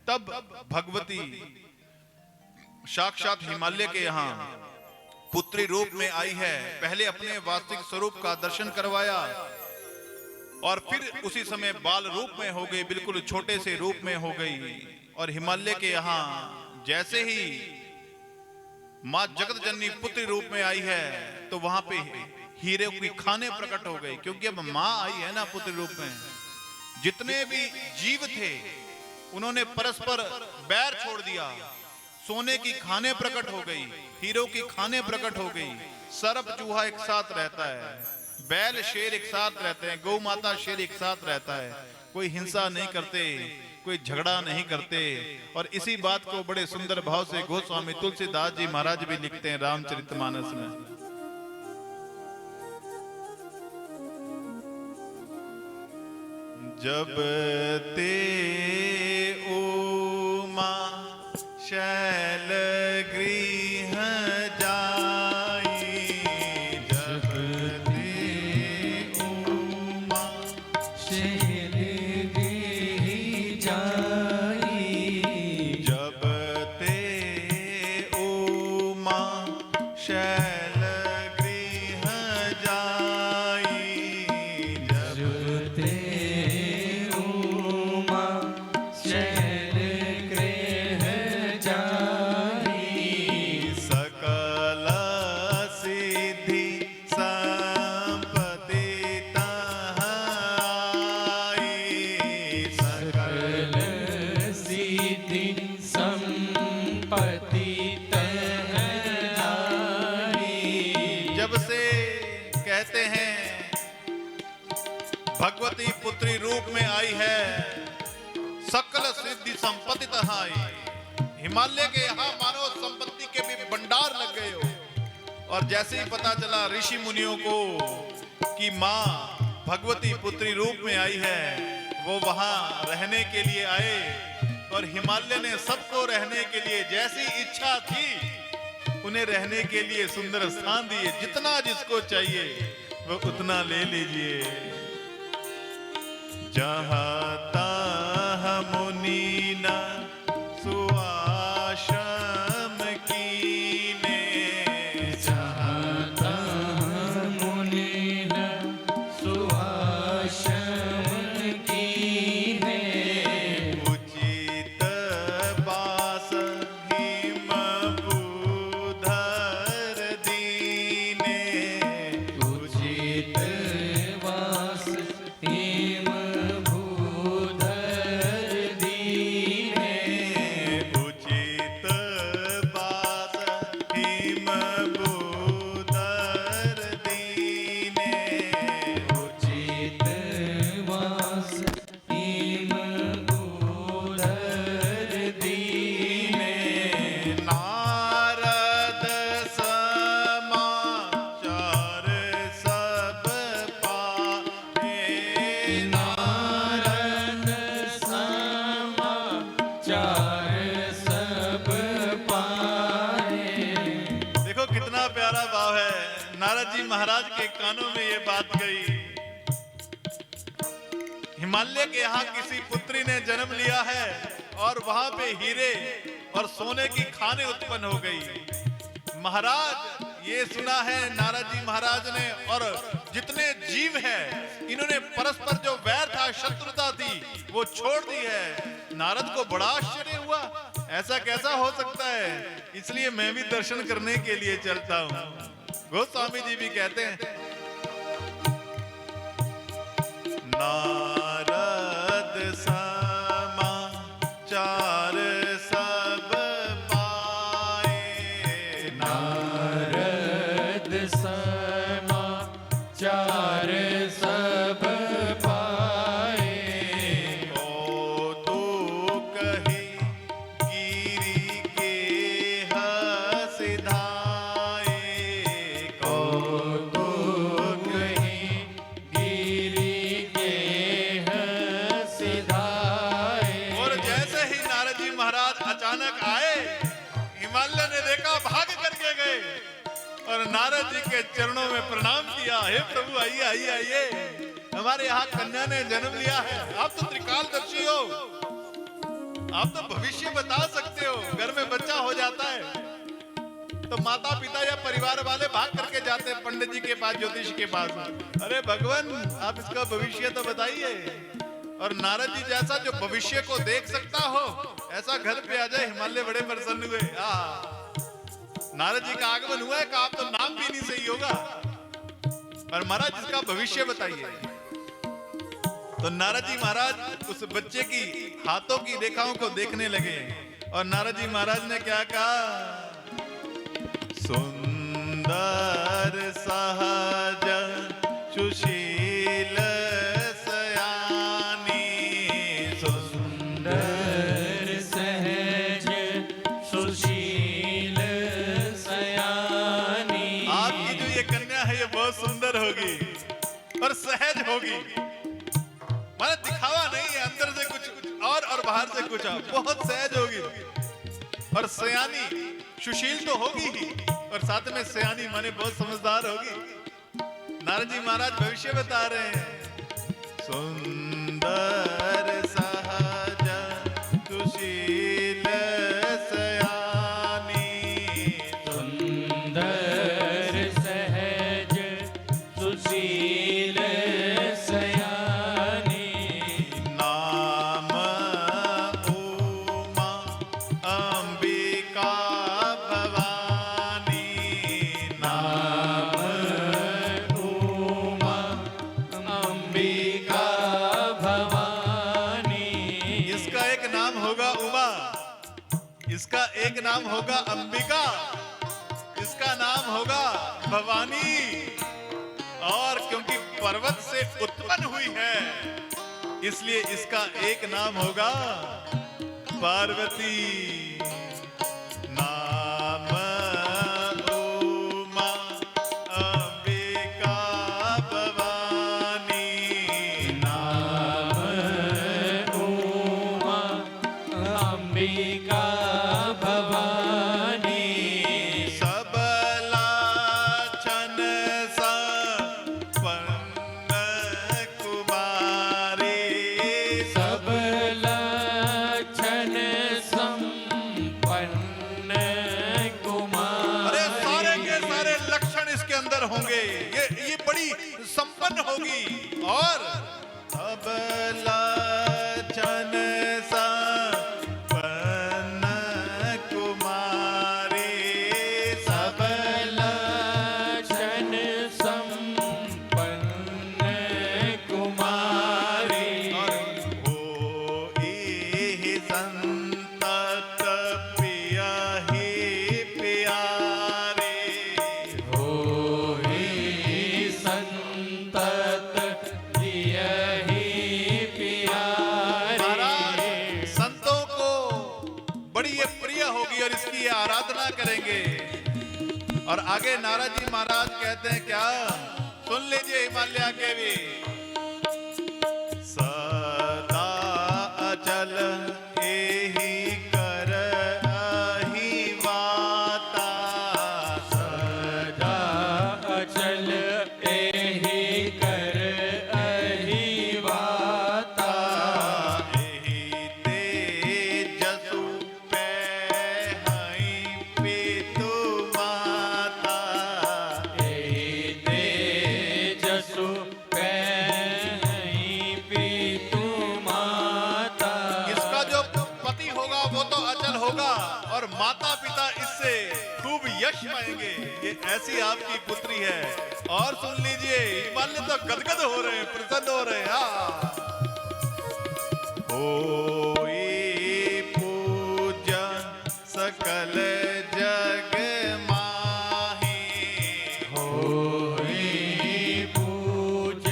तब भगवती साक्षात हिमालय के यहाँ पुत्री रूप में आई है। पहले अपने वास्तविक स्वरूप का दर्शन करवाया और फिर उसी समय बाल रूप में हो गई, बिल्कुल छोटे से रूप में हो गई। और हिमालय के यहाँ जैसे ही माँ जगत जननी पुत्री रूप में आई है तो वहां पे हीरे की खाने प्रकट हो गई, क्योंकि अब माँ आई है ना पुत्री रूप में। जितने भी जीव थे उन्होंने परस्पर बैर छोड़ दिया। सोने की खाने प्रकट हो गई, हीरो की खाने प्रकट हो गई। सर्प चूहा एक साथ रहता है, बैल शेर एक साथ रहते हैं, गौ माता शेर एक साथ रहता है। कोई हिंसा नहीं करते, कोई झगड़ा नहीं करते। और इसी बात को बड़े सुंदर भाव से गोस्वामी तुलसीदास जी महाराज भी लिखते हैं रामचरितमानस में। जब ते उमा शैल गृह जाई, जब ते उमा शैल गृह जाई, जब ते उमा शैल गृह जाई, जब ते उमा शैल गृह जाई, सकल सिद्धि संपत्ति तहाई, सकल सिद्धि संपत्ति तहाई। जब से कहते हैं भगवती पुत्री रूप में आई है, सकल सिद्धि संपत्ति तहाई। हिमालय के यहाँ मानव संपत्ति के भी भंडार लग गए हो। और जैसे ही पता चला ऋषि मुनियों को कि माँ भगवती पुत्री रूप में आई है, वो वहां रहने के लिए आए। और हिमालय ने सबको रहने के लिए जैसी इच्छा थी उन्हें रहने के लिए सुंदर स्थान दिए। जितना जिसको चाहिए वो उतना ले लीजिए। जहाँ तहाँ मुनि न सुआश्रम कीने, जहाँ तहाँ मुनि न सुआश्रम कीने, उचित बास हिम भूधर दीने, उचित वास हिम भूधर दीने, उचित बास हिम भूधर दीने, उचित वास हिम भूधर दीने। नारद समाचार सब पाए, नारद समाचार सब पाए। देखो कितना प्यारा भाव है। नारद जी महाराज के कानों में ये बात गई। हिमालय के यहाँ किसी पुत्री ने जन्म लिया है और वहां पे हीरे और सोने की खाने उत्पन्न हो गई। महाराज ये सुना है नारद जी महाराज ने, और जितने जीव हैं इन्होंने परस्पर जो वैर था, शत्रुता थी, वो छोड़ दी है। नारद को बड़ा आश्चर्य हुआ, ऐसा कैसा हो सकता है। इसलिए मैं भी दर्शन करने के लिए चलता हूँ। गोस्वामी जी भी कहते हैं नारद समाचार सब पाए, नारद समाचार सब पाए। कौतुक ही गिरि के हसिधाए, कौतुक ही गिरि के हसिधाए। और जैसे ही नारद जी महाराज अचानक आए, हिमालय ने देखा, भाग करके गए और नारद जी के चरणों में प्रणाम किया। हे प्रभु आइए आइए आइए, हमारे यहाँ कन्या ने जन्म लिया है, आप तो त्रिकालदर्शी हो। आप तो भविष्य बता सकते हो। घर में बच्चा हो जाता है तो माता पिता या परिवार वाले भाग करके जाते हैं पंडित जी के पास, ज्योतिष के पास। अरे भगवान, आप इसका भविष्य तो बताइए। और नारद जी जैसा जो भविष्य को देख सकता हो, ऐसा घर पे आ जाए। हिमालय बड़े प्रसन्न हुए। नारद जी का आगमन हुआ है कि आप तो नाम भी नहीं सही होगा, और महाराज इसका भविष्य बताइए। तो नारद जी महाराज उस बच्चे की हाथों की रेखाओं को देखने लगे, और नारद जी महाराज ने क्या कहा? सुंदर सहज सुशील सयानी, सुंदर सहज सुशील सयानी। आपकी जो ये कन्या है ये बहुत सुंदर होगी और सहज होगी। माने दिखावा नहीं है, अंदर से कुछ और बाहर से कुछ और। बहुत सहज होगी और सयानी, सुशील तो होगी ही, और साथ में सयानी माने बहुत समझदार होगी। नारद जी महाराज भविष्य बता रहे हैं। सुंदर सहज सुशील सयानी, सुंदर सहज सुशील सयानी। नाम उमा अंबिका भवानी, नाम उमा अंबिका भवानी। इसका एक नाम होगा उमा, इसका एक नाम होगा अंबिका, इसका नाम होगा भवानी। और क्योंकि पर्वत से उत्पन्न हुई है, इसलिए इसका एक नाम होगा पार्वती। नाम उमा अंबिका भवानी, नाम उमा अंबिका भवानी। सबला छन संपन्न कुमारी, सब लक्षण संपन्न कुमार। अरे सारे के सारे लक्षण इसके अंदर होंगे। ये बड़ी संपन्न होगी। और सबला छन संपन्न कुमारी, सब लक्षण संपन्न कुमारी। होई संतत प्रिय ही प्यारे, होई संतत प्रिय ही प्यारे। महाराज संतों को बड़ी ये प्रिय होगी और इसकी ये आराधना करेंगे। और आगे नारद जी महाराज कहते हैं क्या? सुन लीजिए हिमालय के भी। सदा अचल एहि कर अहि वाता, सदा अचल एहि कर अहि वाता। एहि तेजसु पैहै पितु माता, एहि तेजसु पैहि पितु माता। इसका जो पति होगा वो तो अचल होगा, और माता पिता इससे खूब यश पाएंगे। ये ऐसी आपकी पुत्री है। और सुन लीजिए, हिमालय तो गदगद हो रहे हैं, प्रसन्न हो रहे हैं। होई पूजा सकल जग माही, होई पूज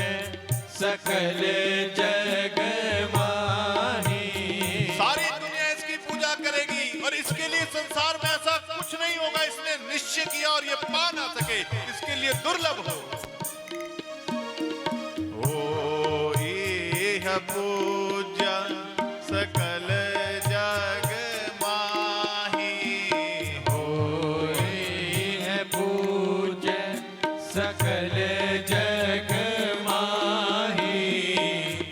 सकल जग माही। सारी दुनिया इसकी पूजा करेगी, और इसके लिए संसार में ऐसा कुछ नहीं होगा इसने निश्चय किया और ये पा ना सके, इसके लिए दुर्लभ हो। यह पूजा सकल जग माही, होई है पूज सकल जग माही।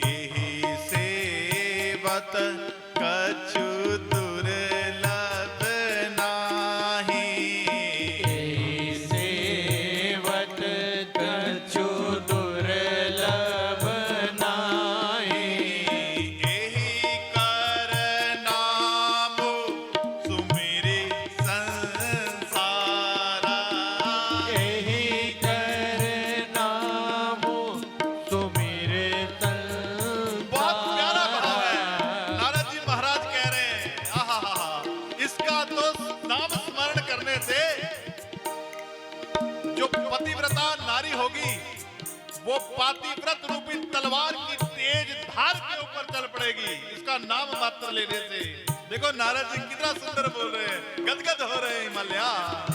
यही सेवत कछु होगी वो पातिव्रत रूपी तलवार की तेज धार के ऊपर चल पड़ेगी इसका नाम मात्र लेने से। देखो नारद जी कितना सुंदर बोल रहे हैं, गदगद हो रहे हैं हिमालय।